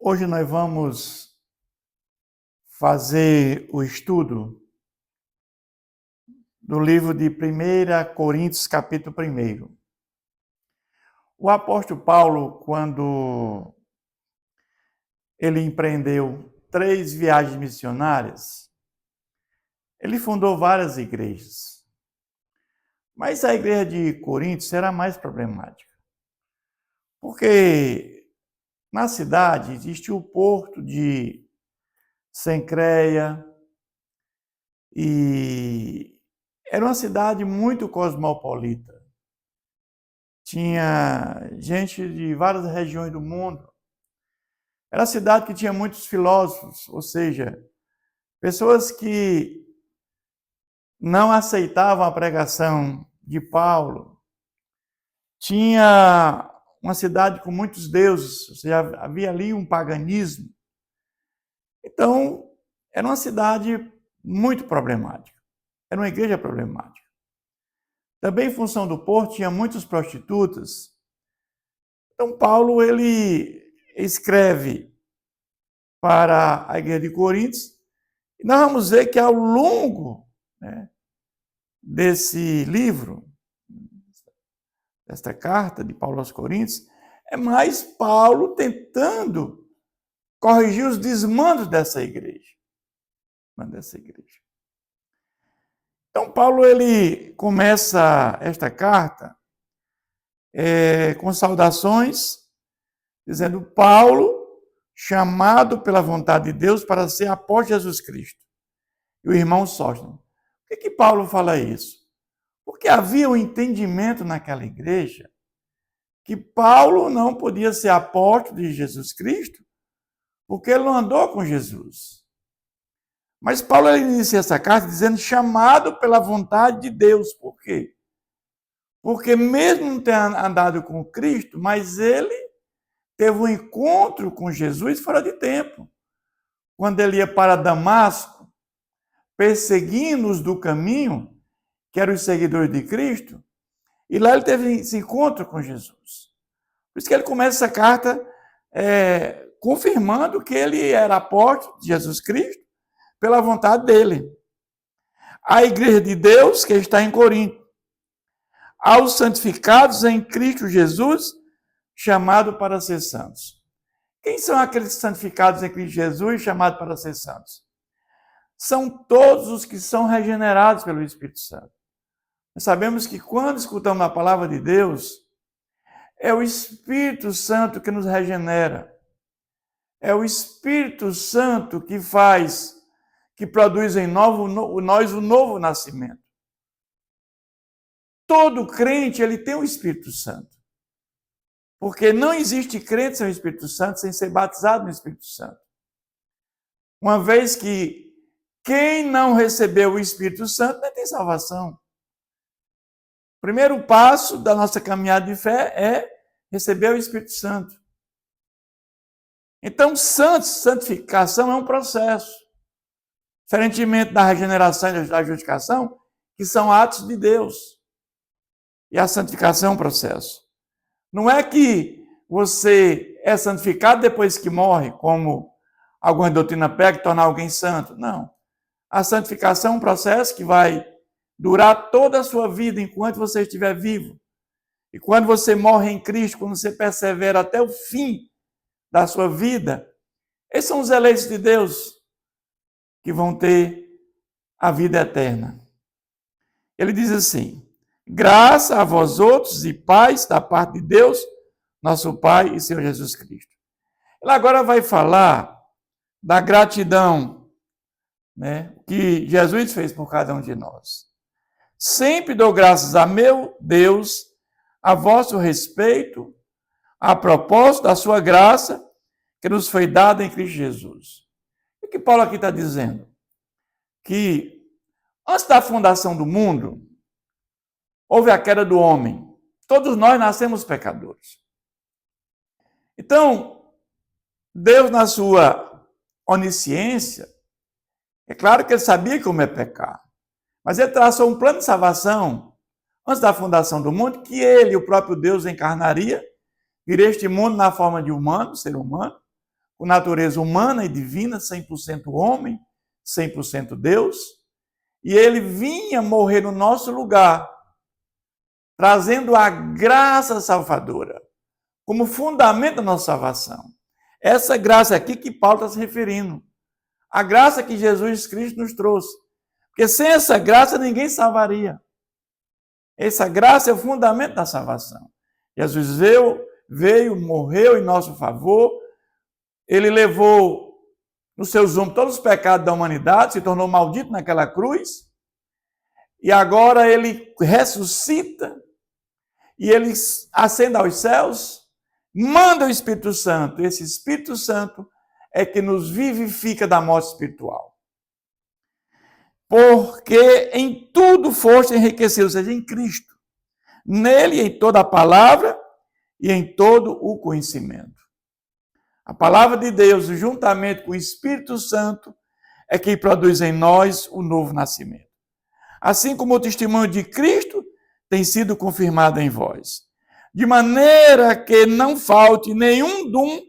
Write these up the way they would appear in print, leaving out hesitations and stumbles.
Hoje nós vamos fazer o estudo do livro de 1 Coríntios, capítulo 1. O apóstolo Paulo, quando ele empreendeu 3 viagens missionárias, ele fundou várias igrejas. Mas a igreja de Coríntios era mais problemática, porque na cidade existia o porto de Cencreia e era uma cidade muito cosmopolita. Tinha gente de várias regiões do mundo. Era uma cidade que tinha muitos filósofos, ou seja, pessoas que não aceitavam a pregação de Paulo. Tinha uma cidade com muitos deuses, ou seja, havia ali um paganismo. Então, era uma cidade muito problemática. Era uma igreja problemática. Também, em função do porto, tinha muitas prostitutas. Então, Paulo, ele escreve para a igreja de Coríntios, e nós vamos ver que ao longo desse livro, desta carta de Paulo aos Coríntios, é mais Paulo tentando corrigir os desmandos dessa igreja. Então, Paulo, ele começa esta carta com saudações, dizendo: Paulo, chamado pela vontade de Deus para ser apóstolo de Jesus Cristo. E o irmão Sóstenes. Por que Paulo fala isso? Porque havia um entendimento naquela igreja que Paulo não podia ser apóstolo de Jesus Cristo, porque ele não andou com Jesus. Mas Paulo inicia essa carta dizendo chamado pela vontade de Deus. Por quê? Porque mesmo não tendo andado com Cristo, mas ele teve um encontro com Jesus fora de tempo. Quando ele ia para Damasco, perseguindo-os do caminho, que eram os seguidores de Cristo, e lá ele teve esse encontro com Jesus. Por isso que ele começa essa carta confirmando que ele era apóstolo de Jesus Cristo pela vontade dele. A igreja de Deus que está em Corinto. Aos santificados em Cristo Jesus, chamado para ser santos. Quem são aqueles santificados em Cristo Jesus, chamados para ser santos? São todos os que são regenerados pelo Espírito Santo. Nós sabemos que quando escutamos a palavra de Deus, é o Espírito Santo que nos regenera. É o Espírito Santo que produz em nós o novo nascimento. Todo crente, ele tem o Espírito Santo. Porque não existe crente sem o Espírito Santo, sem ser batizado no Espírito Santo. Uma vez que quem não recebeu o Espírito Santo não tem salvação. O primeiro passo da nossa caminhada de fé é receber o Espírito Santo. Então, santificação é um processo. Diferentemente da regeneração e da justificação, que são atos de Deus. E a santificação é um processo. Não é que você é santificado depois que morre, como alguma doutrina pega, tornar alguém santo. Não. A santificação é um processo que vai durar toda a sua vida enquanto você estiver vivo. E quando você morre em Cristo, quando você persevera até o fim da sua vida, esses são os eleitos de Deus que vão ter a vida eterna. Ele diz assim: graça a vós outros e paz da parte de Deus, nosso Pai e Senhor Jesus Cristo. Ele agora vai falar da gratidão, que Jesus fez por cada um de nós. Sempre dou graças a meu Deus, a vosso respeito, a propósito da sua graça, que nos foi dada em Cristo Jesus. O que Paulo aqui está dizendo? Que antes da fundação do mundo, houve a queda do homem. Todos nós nascemos pecadores. Então, Deus, na sua onisciência, é claro que ele sabia como é pecar, mas ele traçou um plano de salvação antes da fundação do mundo, que ele, o próprio Deus, encarnaria, viria este mundo na forma de humano, ser humano, com natureza humana e divina, 100% homem, 100% Deus, e ele vinha morrer no nosso lugar, trazendo a graça salvadora como fundamento da nossa salvação. Essa graça aqui que Paulo está se referindo. A graça que Jesus Cristo nos trouxe. Porque sem essa graça ninguém salvaria. Essa graça é o fundamento da salvação. Jesus veio, morreu em nosso favor. Ele levou nos seus ombros todos os pecados da humanidade, se tornou maldito naquela cruz. E agora ele ressuscita e ele ascende aos céus, manda o Espírito Santo. Esse Espírito Santo é que nos vivifica da morte espiritual. Porque em tudo foste enriquecido, ou seja, em Cristo. Nele, em toda a palavra e em todo o conhecimento. A palavra de Deus, juntamente com o Espírito Santo, é que produz em nós o novo nascimento. Assim como o testemunho de Cristo tem sido confirmado em vós. De maneira que não falte nenhum dom,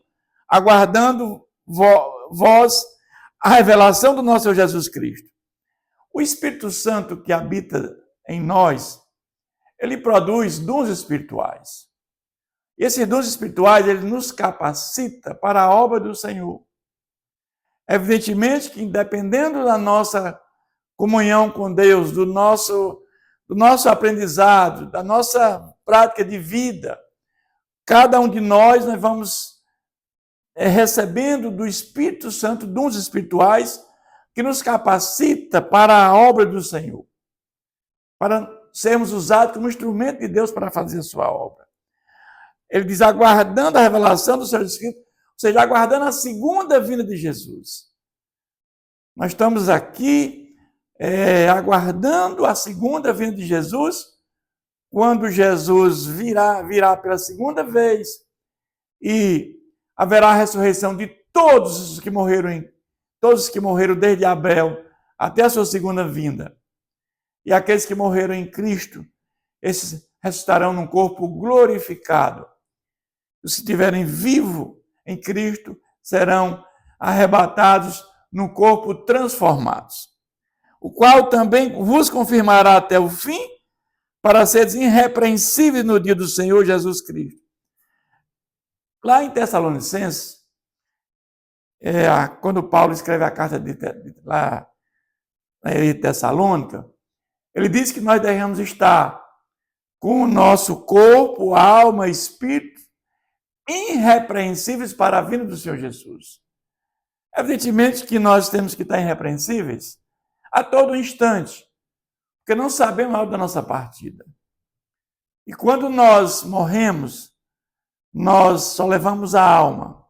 aguardando vós a revelação do nosso Senhor Jesus Cristo. O Espírito Santo que habita em nós, ele produz dons espirituais. E esses dons espirituais, ele nos capacita para a obra do Senhor. Evidentemente que, dependendo da nossa comunhão com Deus, do nosso aprendizado, da nossa prática de vida, cada um de nós vamos recebendo do Espírito Santo dons espirituais que nos capacita para a obra do Senhor, para sermos usados como instrumento de Deus para fazer a sua obra. Ele diz, aguardando a revelação do Senhor Jesus Cristo, ou seja, aguardando a segunda vinda de Jesus. Nós estamos aqui aguardando a segunda vinda de Jesus, quando Jesus virá pela segunda vez e haverá a ressurreição de todos os que morreram desde Abel até a sua segunda vinda. E aqueles que morreram em Cristo, esses ressuscitarão num corpo glorificado. Os que estiverem vivos em Cristo serão arrebatados num corpo transformados, o qual também vos confirmará até o fim, para seres irrepreensíveis no dia do Senhor Jesus Cristo. Lá em Tessalonicenses, quando Paulo escreve a carta de Tessalônica, ele diz que nós devemos estar com o nosso corpo, alma e espírito irrepreensíveis para a vinda do Senhor Jesus. Evidentemente que nós temos que estar irrepreensíveis a todo instante, porque não sabemos a hora da nossa partida. E quando nós morremos, nós só levamos a alma.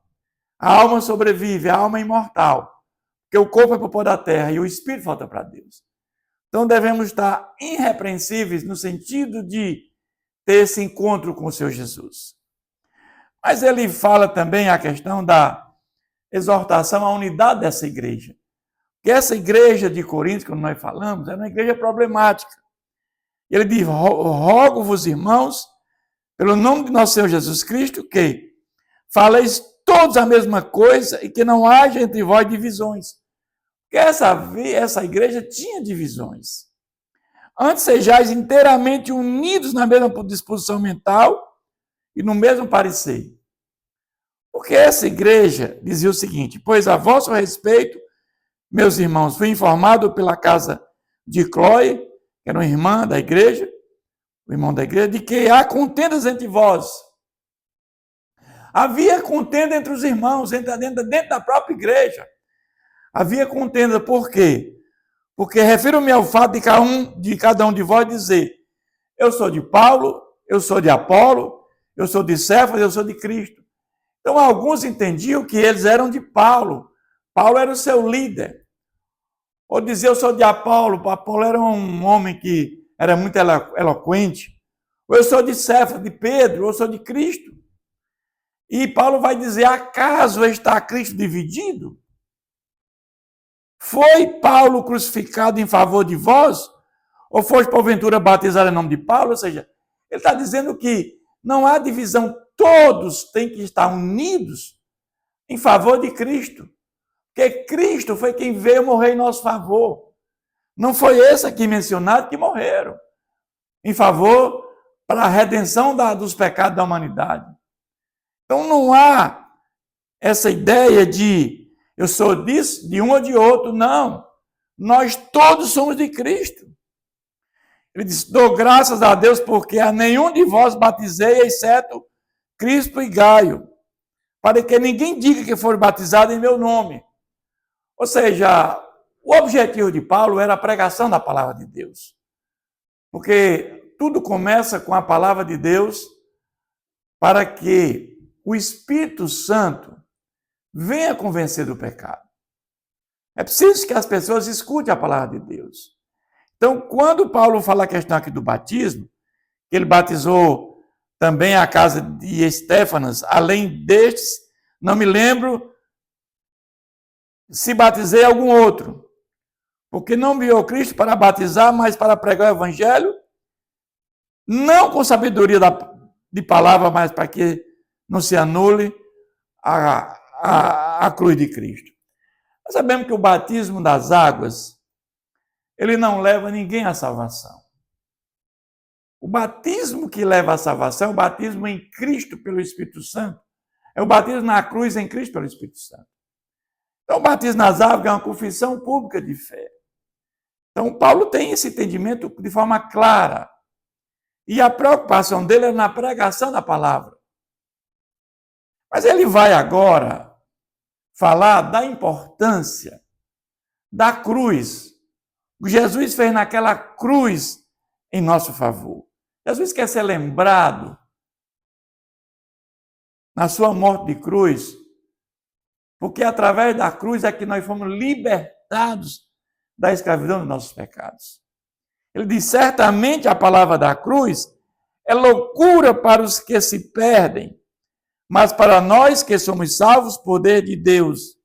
A alma sobrevive, a alma é imortal, porque o corpo é para o pó da terra e o espírito volta para Deus. Então devemos estar irrepreensíveis no sentido de ter esse encontro com o Senhor Jesus. Mas ele fala também a questão da exortação à unidade dessa igreja. Que essa igreja de Corinto, como nós falamos, é uma igreja problemática. Ele diz, rogo-vos, irmãos, pelo nome de nosso Senhor Jesus Cristo, que faleis todos a mesma coisa e que não haja entre vós divisões. Porque essa igreja tinha divisões. Antes sejais inteiramente unidos na mesma disposição mental e no mesmo parecer. Porque essa igreja dizia o seguinte, pois a vosso respeito, meus irmãos, fui informado pela casa de Cloe, que era uma irmã da igreja, o irmão da igreja, de que há contendas entre vós. Havia contenda entre os irmãos, dentro da própria igreja. Havia contenda, por quê? Porque refiro-me ao fato de cada um de vós dizer, eu sou de Paulo, eu sou de Apolo, eu sou de Cefas, eu sou de Cristo. Então, alguns entendiam que eles eram de Paulo. Paulo era o seu líder. Ou dizer, eu sou de Apolo. Apolo era um homem que era muito eloquente. Ou eu sou de Cefas, de Pedro, ou eu sou de Cristo. E Paulo vai dizer, acaso está Cristo dividido? Foi Paulo crucificado em favor de vós? Ou foi porventura batizado em nome de Paulo? Ou seja, ele está dizendo que não há divisão, todos têm que estar unidos em favor de Cristo. Porque Cristo foi quem veio morrer em nosso favor. Não foi esse aqui mencionado que morreram em favor para a redenção dos pecados da humanidade. Então não há essa ideia de eu sou disso, de um ou de outro, não. Nós todos somos de Cristo. Ele diz, dou graças a Deus porque a nenhum de vós batizei, exceto Crispo e Gaio, para que ninguém diga que foram batizados em meu nome. Ou seja, o objetivo de Paulo era a pregação da palavra de Deus. Porque tudo começa com a palavra de Deus para que o Espírito Santo venha convencer do pecado. É preciso que as pessoas escutem a palavra de Deus. Então, quando Paulo fala a questão aqui do batismo, que ele batizou também a casa de Estéfanas, além destes, não me lembro se batizei algum outro, porque não enviou Cristo para batizar, mas para pregar o evangelho, não com sabedoria de palavra, mas para que não se anule a cruz de Cristo. Nós sabemos que o batismo das águas, ele não leva ninguém à salvação. O batismo que leva à salvação é o batismo em Cristo pelo Espírito Santo. É o batismo na cruz em Cristo pelo Espírito Santo. Então, o batismo nas águas é uma confissão pública de fé. Então, Paulo tem esse entendimento de forma clara. E a preocupação dele é na pregação da palavra. Mas ele vai agora falar da importância da cruz. O que Jesus fez naquela cruz em nosso favor. Jesus quer ser lembrado na sua morte de cruz, porque através da cruz é que nós fomos libertados da escravidão dos nossos pecados. Ele diz, certamente a palavra da cruz é loucura para os que se perdem, mas para nós que somos salvos, poder de Deus.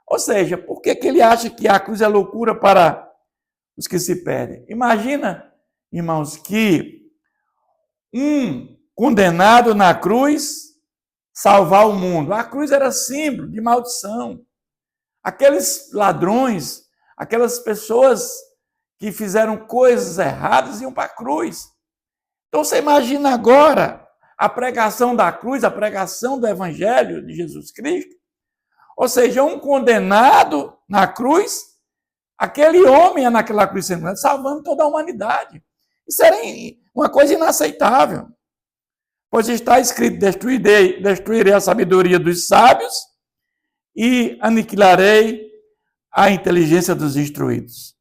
Ou seja, por que ele acha que a cruz é loucura para os que se perdem? Imagina, irmãos, que um condenado na cruz salvar o mundo. A cruz era símbolo de maldição. Aqueles ladrões, aquelas pessoas que fizeram coisas erradas iam para a cruz. Então você imagina agora a pregação da cruz, a pregação do Evangelho de Jesus Cristo. Ou seja, um condenado na cruz, aquele homem naquela cruz salvando toda a humanidade. Isso era uma coisa inaceitável. Pois está escrito, destruirei a sabedoria dos sábios e aniquilarei a inteligência dos instruídos.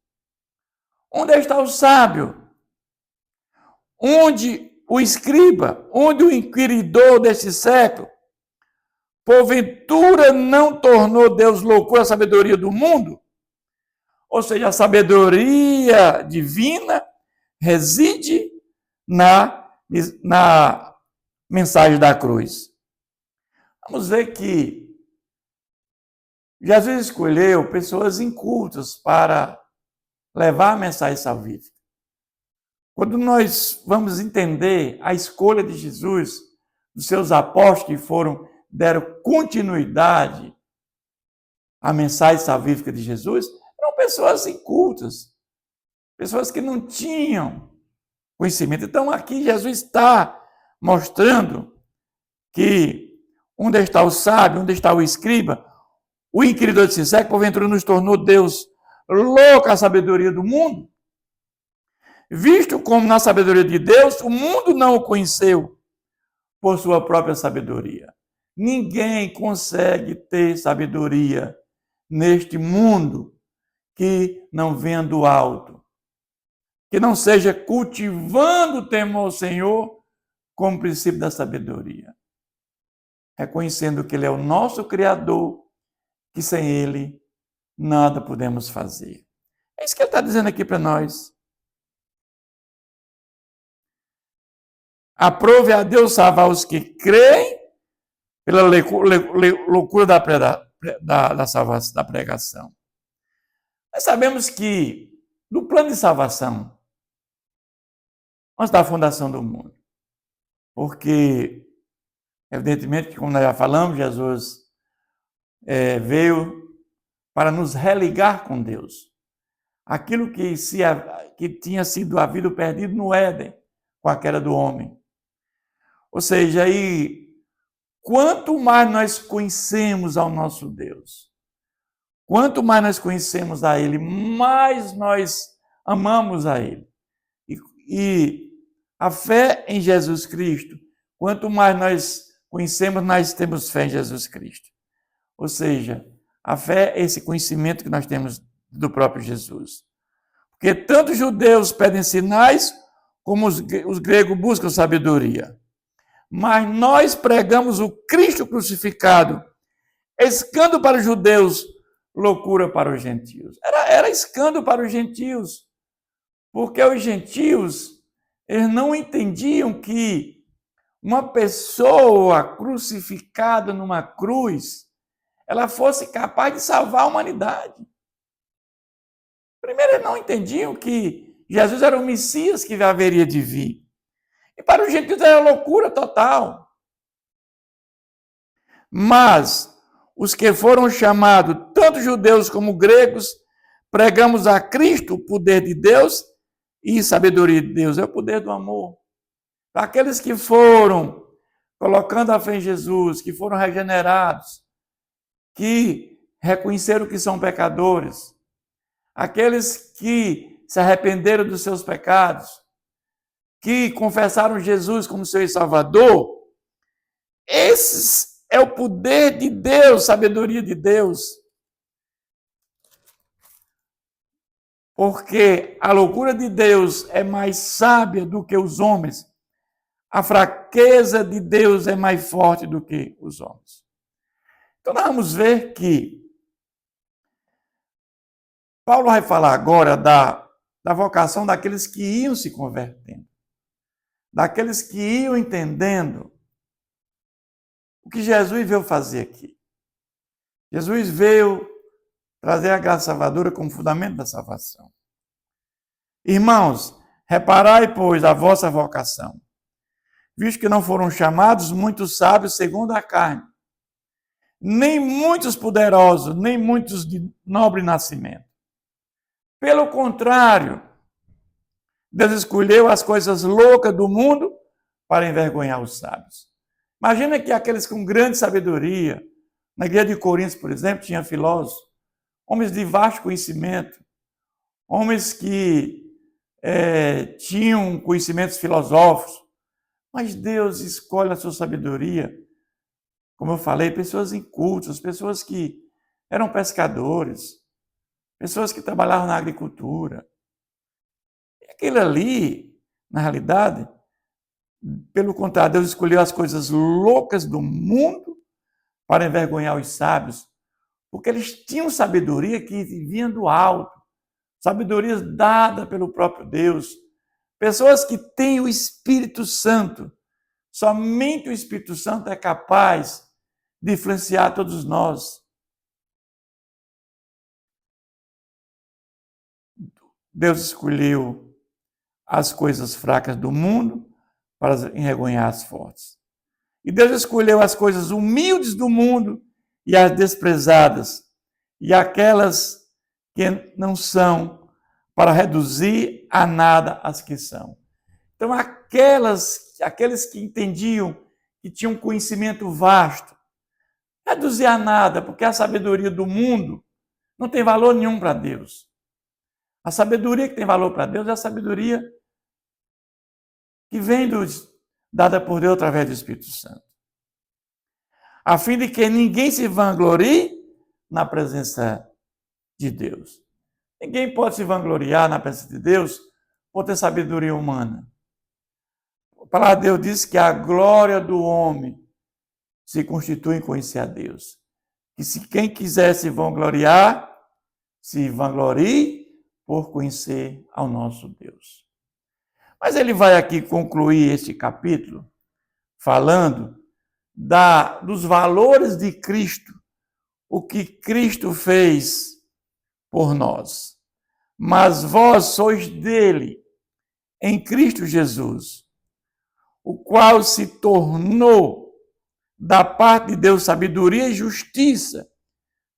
Onde está o sábio? Onde o escriba? Onde o inquiridor deste século? Porventura não tornou Deus loucura a sabedoria do mundo? Ou seja, a sabedoria divina reside na mensagem da cruz. Vamos ver que Jesus escolheu pessoas incultas para levar a mensagem salvífica. Quando nós vamos entender a escolha de Jesus, dos seus apóstolos que deram continuidade à mensagem salvífica de Jesus, eram pessoas incultas, pessoas que não tinham conhecimento. Então aqui Jesus está mostrando que onde está o sábio, onde está o escriba, o inquiridor desse século, porventura nos tornou Deus louco a sabedoria do mundo, visto como na sabedoria de Deus o mundo não o conheceu por sua própria sabedoria. Ninguém consegue ter sabedoria neste mundo que não venha do alto, que não seja cultivando o temor ao Senhor como princípio da sabedoria, reconhecendo que Ele é o nosso Criador, que sem Ele nada podemos fazer. É isso que Ele está dizendo aqui para nós. Aprove a Deus salvar os que creem pela loucura da salvação, da pregação. Nós sabemos que no plano de salvação, antes da fundação do mundo, porque, evidentemente, como nós já falamos, Jesus veio para nos religar com Deus. Aquilo que tinha sido havido perdido no Éden, com a queda do homem. Ou seja, aí, quanto mais nós conhecemos ao nosso Deus, quanto mais nós conhecemos a Ele, mais nós amamos a Ele. E a fé em Jesus Cristo, quanto mais nós conhecemos, nós temos fé em Jesus Cristo. Ou seja, a fé é esse conhecimento que nós temos do próprio Jesus. Porque tanto os judeus pedem sinais, como os gregos buscam sabedoria. Mas nós pregamos o Cristo crucificado, escândalo para os judeus, loucura para os gentios. Era escândalo para os gentios, porque os gentios, eles não entendiam que uma pessoa crucificada numa cruz, ela fosse capaz de salvar a humanidade. Primeiro, eles não entendiam que Jesus era o Messias que haveria de vir. E para os gentios era loucura total. Mas os que foram chamados, tanto judeus como gregos, pregamos a Cristo o poder de Deus e sabedoria de Deus. É o poder do amor. Aqueles que foram colocando a fé em Jesus, que foram regenerados, que reconheceram que são pecadores, aqueles que se arrependeram dos seus pecados, que confessaram Jesus como seu Salvador, esses é o poder de Deus, sabedoria de Deus. Porque a loucura de Deus é mais sábia do que os homens. A fraqueza de Deus é mais forte do que os homens. Então, nós vamos ver que Paulo vai falar agora da vocação daqueles que iam se convertendo, daqueles que iam entendendo o que Jesus veio fazer aqui. Jesus veio trazer a graça salvadora como fundamento da salvação. Irmãos, reparai, pois, a vossa vocação, visto que não foram chamados muitos sábios segundo a carne, nem muitos poderosos, nem muitos de nobre nascimento. Pelo contrário, Deus escolheu as coisas loucas do mundo para envergonhar os sábios. Imagina que aqueles com grande sabedoria, na igreja de Coríntios, por exemplo, tinha filósofos, homens de vasto conhecimento, homens que tinham conhecimentos filosóficos, mas Deus escolhe a sua sabedoria, como eu falei, pessoas incultas, pessoas que eram pescadores, pessoas que trabalhavam na agricultura. E aquilo ali, na realidade, pelo contrário, Deus escolheu as coisas loucas do mundo para envergonhar os sábios, porque eles tinham sabedoria que vinha do alto, sabedoria dada pelo próprio Deus. Pessoas que têm o Espírito Santo, somente o Espírito Santo é capaz de influenciar todos nós. Deus escolheu as coisas fracas do mundo para envergonhar as fortes. E Deus escolheu as coisas humildes do mundo e as desprezadas, e aquelas que não são, para reduzir a nada as que são. Então, aqueles que entendiam, que tinham conhecimento vasto, reduzir a nada, porque a sabedoria do mundo não tem valor nenhum para Deus. A sabedoria que tem valor para Deus é a sabedoria que vem dada por Deus através do Espírito Santo. A fim de que ninguém se vanglorie na presença de Deus. Ninguém pode se vangloriar na presença de Deus por ter sabedoria humana. A palavra de Deus diz que a glória do homem se constitui em conhecer a Deus. Que se quem quiser se vanglorie por conhecer ao nosso Deus. Mas ele vai aqui concluir este capítulo falando dos valores de Cristo, o que Cristo fez por nós. Mas vós sois dele, em Cristo Jesus, o qual se tornou da parte de Deus sabedoria e justiça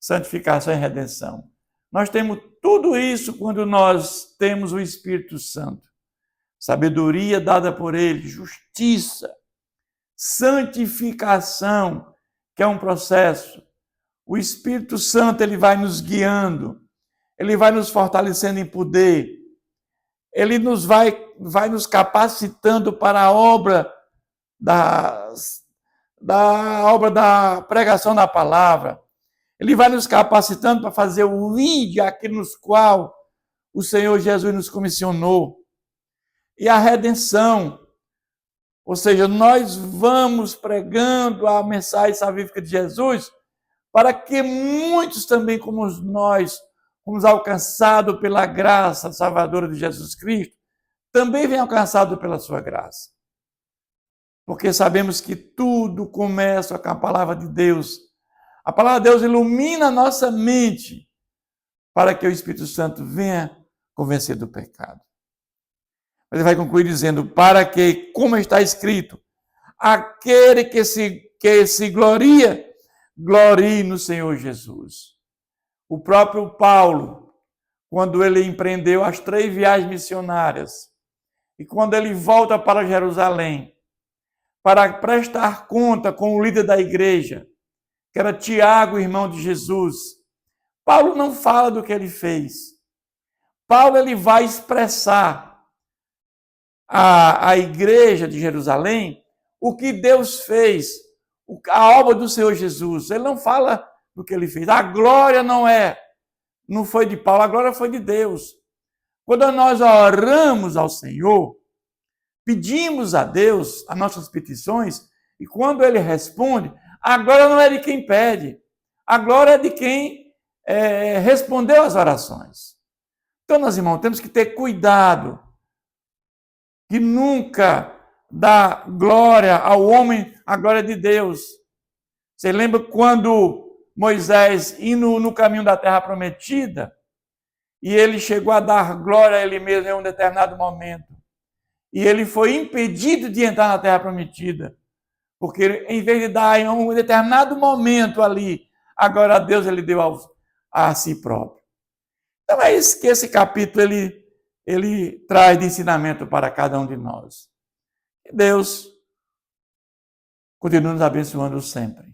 santificação e redenção. Nós temos tudo isso quando nós temos o Espírito Santo. Sabedoria dada por Ele, justiça, santificação, que é um processo. O Espírito Santo, ele vai nos guiando, ele vai nos fortalecendo em poder, ele vai nos capacitando para a obra da obra da pregação da palavra. Ele vai nos capacitando para fazer o ide aquilo nos qual o Senhor Jesus nos comissionou. E a redenção, ou seja, nós vamos pregando a mensagem salvífica de Jesus para que muitos também como nós, fomos alcançados pela graça salvadora de Jesus Cristo, também venham alcançados pela sua graça. Porque sabemos que tudo começa com a palavra de Deus. A palavra de Deus ilumina a nossa mente para que o Espírito Santo venha convencer do pecado. Ele vai concluir dizendo, para que, como está escrito, aquele que se glorie no Senhor Jesus. O próprio Paulo, quando ele empreendeu as 3 viagens missionárias, e quando ele volta para Jerusalém, para prestar conta com o líder da igreja, que era Tiago, irmão de Jesus, Paulo não fala do que ele fez. Paulo ele vai expressar à igreja de Jerusalém o que Deus fez, a obra do Senhor Jesus. Ele não fala do que ele fez. A glória não foi de Paulo, a glória foi de Deus. Quando nós oramos ao Senhor, pedimos a Deus as nossas petições, e quando ele responde, a glória não é de quem pede, a glória é de quem respondeu às orações. Então, meus irmãos, temos que ter cuidado que nunca dá glória ao homem, a glória de Deus. Você lembra quando Moisés, indo no caminho da terra prometida, e ele chegou a dar glória a ele mesmo em um determinado momento, e ele foi impedido de entrar na terra prometida, porque em vez de dar em um determinado momento ali, agora a Deus ele deu a si próprio. Então é isso que esse capítulo ele traz de ensinamento para cada um de nós. Que Deus continue nos abençoando sempre.